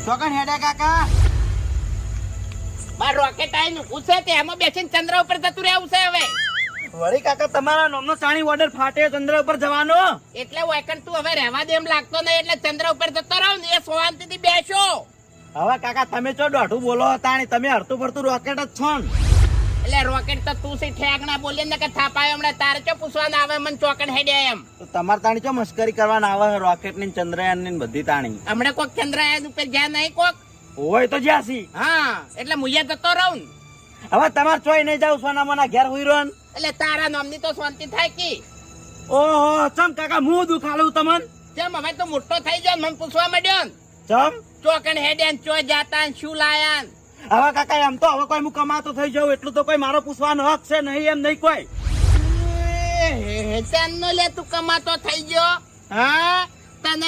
ચોકન હેડે કાકા બાર રોકેટ આઈને પૂછે તે એમાં બેસીને ચંદ્ર ઉપર જતું રહેવું છે હવે. વળી કાકા તમારા નામનો સાણી ઓર્ડર ફાટે ચંદ્ર ઉપર જવાનો એટલે વેકન તું હવે રહેવા દે એમ લાગતો નહીં એટલે ચંદ્ર ઉપર જતો રહો ને એ શાંતિથી બેસો. હવે કાકા તમે ચો દોઢું બોલો તાણી તમે હરતું ફરતું રોકેટ જ છો ને એટલે રોકેટ તો તું સી ઠેક ના બોલીએ ને કે થાપાયો હમણાં તારે ચો પૂછવાના આવે મને ચોકન હેડે એમ. તો તમારે તાણી ચો મસ્કરી કરવાના આવે રોકેટ ની ચંદ્રયાન ની બધી તાણી હમણાં કોક ચંદ્રયાન ઉપર જ્યાં નહીં કોક હોય તો જ્યાસી હા એટલે મુયા જતો રહું ને. હવે તમારે ચોય નહીં જાવ સોના મના ઘેર હુઈ રહ્યો ને એટલે તારા નામની તો શાંતિ થાય કે ઓહો ચમ કાકા મું દુખાલું તમન જેમ હવે તો મોટો થઈ ગયો ને મને પૂછવા માંડ્યો ને ચમ ચોકન હેડે ને ચો જાતા ને શું લાયા ને. હવે કાકા એમ તો હવે કોઈ હું કમાતો થઈ જાઉં એટલું તો કોઈ મારો પૂછવાનો હક છે નહીં એમ નહીં કોઈ નો લે તું કમાતો થઈ ગયો હા